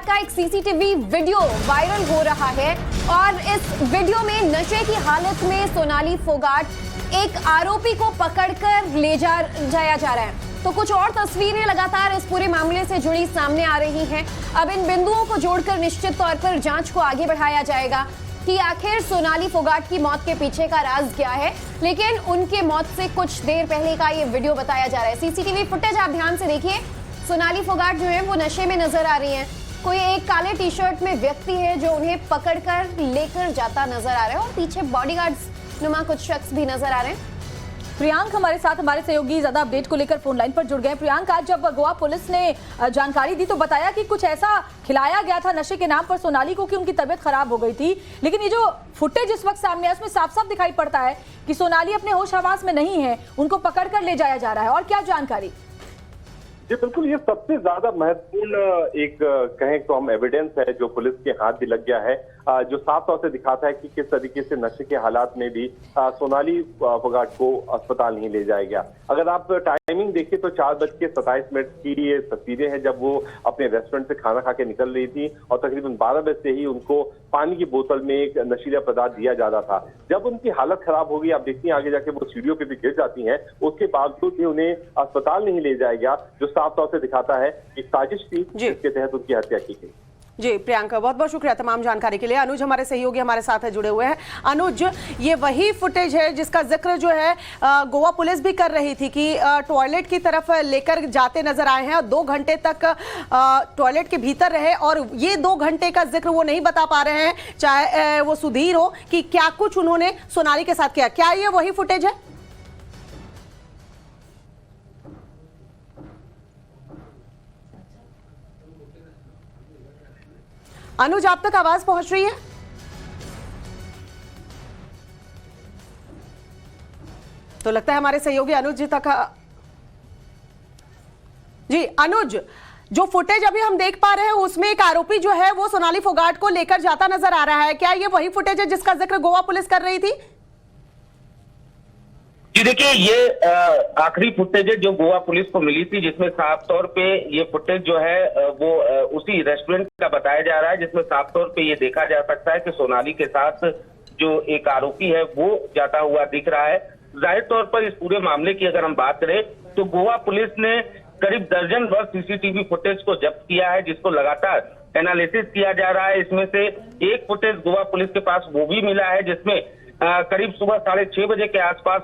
फोगाट का एक CCTV video viral हो रहा है और इस वीडियो में नशे की हालत में सोनाली फोगाट एक आरोपी को पकड़कर ले जाया जा रहा है। तो कुछ और तस्वीरें लगातार इस पूरे मामले से जुड़ी सामने आ रही हैं। अब इन बिंदुओं को जोड़कर निश्चित तौर पर जांच को आगे बढ़ाया जाएगा कि आखिर सोनाली फोगाट की मौत के पीछे का राज क्या है। लेकिन उनके मौत से कुछ देर पहले का ये वीडियो बताया जा रहा है। सीसीटीवी फुटेज आप ध्यान से देखिए। सोनाली फोगाट जो है वो नशे में नजर आ रही हैं। कोई एक काले टी शर्ट में व्यक्ति है जो उन्हें पकड़कर लेकर जाता नजर आ रहा है और पीछे बॉडीगार्ड्स नुमा कुछ शख्स भी नजर आ रहे हैं। प्रियांक हमारे साथ, हमारे सहयोगी ज्यादा अपडेट को लेकर फोन लाइन पर जुड़ गए। प्रियांक, आज जब गोवा पुलिस ने जानकारी दी तो बताया कि कुछ ऐसा खिलाया गया था नशे के नाम पर सोनाली को कि उनकी तबीयत खराब हो गई थी। लेकिन ये जो फुटेज इस वक्त सामने है उसमें साफ साफ दिखाई पड़ता है कि सोनाली अपने होश हवास में नहीं है, उनको पकड़कर ले जाया जा रहा है। और क्या जानकारी? जी बिल्कुल, ये सबसे ज्यादा महत्वपूर्ण एक कहें तो हम एविडेंस है जो पुलिस के हाथ भी लग गया है, जो साफ तौर से दिखाता है कि किस तरीके से नशे के हालात में भी सोनाली फोगाट को अस्पताल नहीं ले जाया गया। अगर आप टाइमिंग देखिए तो 4:27 की ये तस्वीरें हैं जब वो अपने रेस्टोरेंट से खाना खा के निकल रही थी और तकरीबन 12 बजे से ही उनको पानी की बोतल में एक नशीला पदार्थ दिया जा रहा था। जब उनकी हालत खराब हो गई, आप देखती हैं आगे जाके वो सीढ़ियों पे भी गिर जाती हैं, उसके बावजूद भी उन्हें अस्पताल नहीं ले जाया गया, जो साफ तौर से दिखाता है कि साजिश थी जिसके तहत उनकी हत्या की गई। जी प्रियंका, बहुत बहुत शुक्रिया तमाम जानकारी के लिए। अनुज हमारे सहयोगी हमारे साथ जुड़े हुए हैं। अनुज, ये वही फुटेज है जिसका जिक्र जो है गोवा पुलिस भी कर रही थी कि टॉयलेट की तरफ लेकर जाते नजर आए हैं और 2 घंटे तक टॉयलेट के भीतर रहे और ये 2 घंटे का जिक्र वो नहीं बता पा रहे हैं, चाहे वो सुधीर हो, कि क्या कुछ उन्होंने सोनाली के साथ किया। क्या ये वही फुटेज है? अनुज, आप तक आवाज पहुंच रही है? तो लगता है हमारे सहयोगी अनुज जी तक। जी अनुज, जो फुटेज अभी हम देख पा रहे हैं उसमें एक आरोपी जो है वो सोनाली फोगाट को लेकर जाता नजर आ रहा है। क्या ये वही फुटेज है जिसका जिक्र गोवा पुलिस कर रही थी? जी देखिए, ये आखिरी फुटेज है जो गोवा पुलिस को मिली थी, जिसमें साफ तौर पे ये फुटेज जो है वो उसी रेस्टोरेंट का बताया जा रहा है, जिसमें साफ तौर पे ये देखा जा सकता है कि सोनाली के साथ जो एक आरोपी है वो जाता हुआ दिख रहा है। जाहिर तौर पर इस पूरे मामले की अगर हम बात करें तो गोवा पुलिस ने करीब दर्जन भर सीसीटीवी फुटेज को जब्त किया है, जिसको लगातार एनालिसिस किया जा रहा है। इसमें से एक फुटेज गोवा पुलिस के पास वो भी मिला है जिसमें करीब सुबह 6:30 बजे के आसपास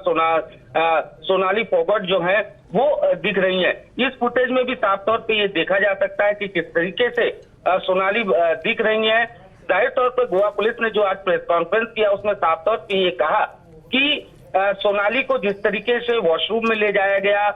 सोनाली फोगाट जो है वो दिख रही है। इस फुटेज में भी साफ तौर पे ये देखा जा सकता है कि किस तरीके से सोनाली दिख रही है। जाहिर तौर पर गोवा पुलिस ने जो आज प्रेस कॉन्फ्रेंस किया उसमें साफ तौर पे ये कहा कि सोनाली को जिस तरीके से वॉशरूम में ले जाया गया,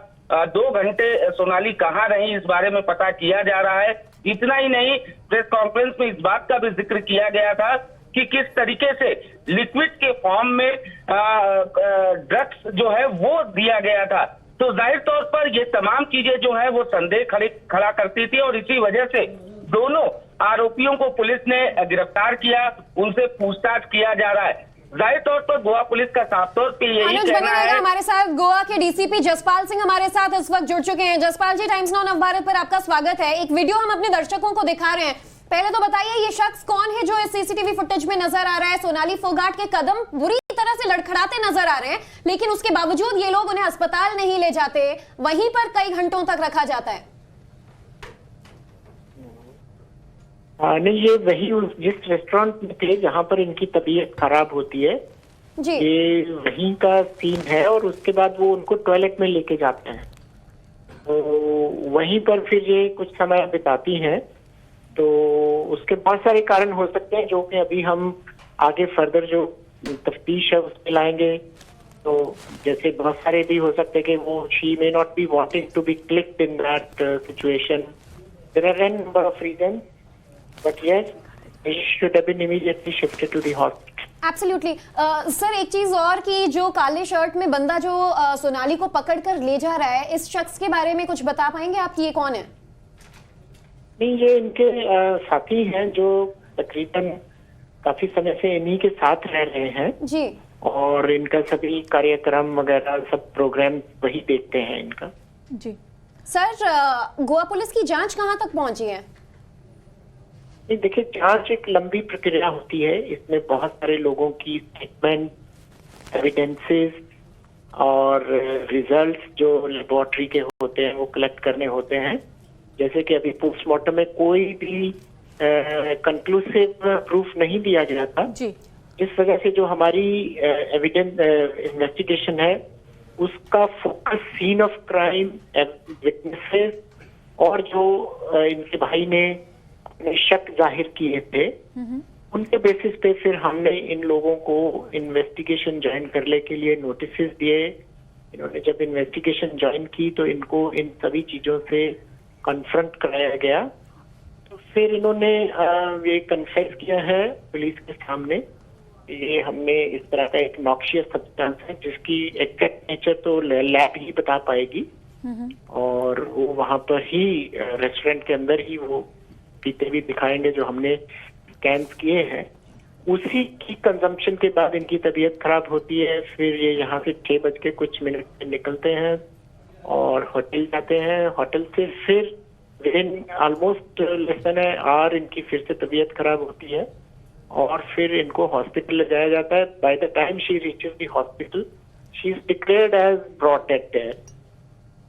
2 घंटे सोनाली कहाँ रही इस बारे में पता किया जा रहा है। इतना ही नहीं, प्रेस कॉन्फ्रेंस में इस बात का भी जिक्र किया गया था कि किस तरीके से लिक्विड के फॉर्म में ड्रग्स जो है वो दिया गया था। तो जाहिर तौर पर ये तमाम चीजें जो है वो संदेह खड़ा करती थी और इसी वजह से दोनों आरोपियों को पुलिस ने गिरफ्तार किया, उनसे पूछताछ किया जा रहा है। जाहिर तौर पर गोवा पुलिस का साफ तौर पे यही कहना है। हमारे साथ गोवा के डीसीपी जसपाल सिंह हमारे साथ इस वक्त जुड़ चुके हैं। जसपाल जी, टाइम्स नाउ नवभारत पर आपका स्वागत है। एक वीडियो हम अपने दर्शकों को दिखा रहे हैं, पहले तो बताइए ये शख्स कौन है जो इस सीसीटीवी फुटेज में नजर आ रहा है? सोनाली फोगाट के कदम बुरी तरह से लड़खड़ाते नजर आ रहे हैं, लेकिन उसके बावजूद ये लोग उन्हें अस्पताल नहीं ले जाते, वहीं पर कई घंटों तक रखा जाता है। नहीं, ये वही जिस रेस्टोरेंट में थे जहाँ पर इनकी तबीयत खराब होती है जी, ये वहीं का सीन है और उसके बाद वो उनको टॉयलेट में लेके जाते हैं, तो वहीं पर फिर ये कुछ समय बिताती हैं। तो उसके बहुत सारे कारण हो सकते हैं जो कि अभी हम आगे फर्दर जो तफ्तीश है उसमें लाएंगे। तो जैसे बहुत सारे भी हो सकते हैं कि वो she may not be wanting to be clicked in that situation. There are an number of reason, but yes, she should have been immediately shifted to the hospital. Absolutely. Sir, एक चीज और कि जो काले शर्ट में बंदा जो सोनाली को पकड़कर ले जा रहा है, इस शख्स के बारे में कुछ बता पाएंगे आप कि ये कौन है? नहीं, ये इनके साथी हैं जो तकरीबन काफी समय से इन्हीं के साथ रह रहे हैं जी, और इनका सभी कार्यक्रम वगैरह सब प्रोग्राम वही देखते हैं इनका। जी सर, गोवा पुलिस की जांच कहां तक पहुंची है? नहीं, देखिए, जांच एक लंबी प्रक्रिया होती है। इसमें बहुत सारे लोगों की स्टेटमेंट, एविडेंसेस और रिजल्ट्स जो लेबोरेटरी के होते हैं वो कलेक्ट करने होते हैं। जैसे कि अभी पोस्टमार्टम में कोई भी कंक्लूसिव प्रूफ नहीं दिया गया था, जी। इस वजह से जो हमारी एविडेंस इन्वेस्टिगेशन है उसका focus scene of crime, witnesses और जो इनके भाई ने अपने शक जाहिर किए थे उनके बेसिस पे फिर हमने इन लोगों को इन्वेस्टिगेशन ज्वाइन करने के लिए नोटिस दिए। इन्होंने जब इन्वेस्टिगेशन ज्वाइन की तो इनको इन सभी चीजों से कन्फ्रंट कराया गया। तो फिर इन्होंने ये कन्फेस किया है पुलिस के सामने, ये हमने इस तरह का एक नॉक्शियस सब्सटेंस है जिसकी एग्जैक्ट नेचर तो लैब ही बता पाएगी, और वो वहां पर ही रेस्टोरेंट के अंदर ही वो पीते भी दिखाएंगे जो हमने स्कैन किए हैं। उसी की कंजम्पशन के बाद इनकी तबीयत खराब होती है। फिर ये यहाँ से 6 बज के कुछ निकलते हैं और होटल जाते हैं। होटल से फिर with in almost less than an hour इनकी फिर से तबीयत खराब होती है और फिर इनको हॉस्पिटल ले जाया जाता है। By the time she reaches the hospital she is declared as brought dead.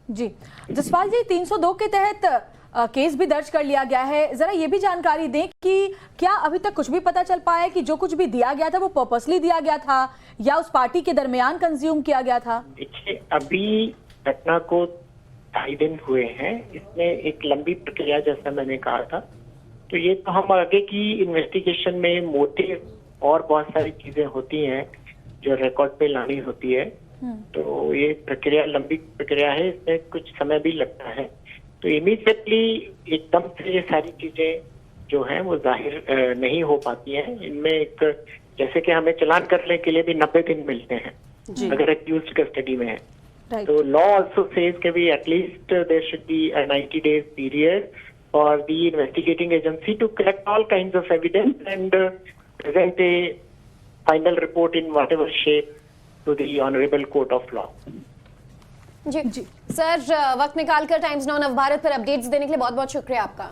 जी जसपाल जी, 302 के तहत केस भी दर्ज कर लिया गया है। जरा ये भी जानकारी दें कि क्या अभी तक कुछ भी पता चल पाया है कि जो कुछ भी दिया गया था वो पर्पसली दिया गया था या उस पार्टी के दरमियान कंज्यूम किया गया था? देखिए, अभी घटना को 2.5 दिन हुए हैं। इसमें एक लंबी प्रक्रिया जैसा मैंने कहा था, तो ये तो हम आगे की इन्वेस्टिगेशन में मोटिव और बहुत सारी चीजें होती हैं जो रिकॉर्ड पे लानी होती है। तो ये प्रक्रिया लंबी प्रक्रिया है, इसमें कुछ समय भी लगता है। तो इमीडिएटली एकदम से ये सारी चीजें जो हैं वो जाहिर नहीं हो पाती हैं। इनमें एक जैसे कि हमें चालान करने के लिए भी 90 दिन मिलते हैं अगर एक्यूज्ड कस्टडी में है। तो लॉ ऑल्सो सेज कि भी at least there should be a 90 days period for the investigating agency to collect all kinds of evidence and present a final report in whatever shape to the honourable court of law. जी sir, वक्त निकालकर times now Navbharat पर updates देने के लिए बहुत बहुत शुक्रिया आपका।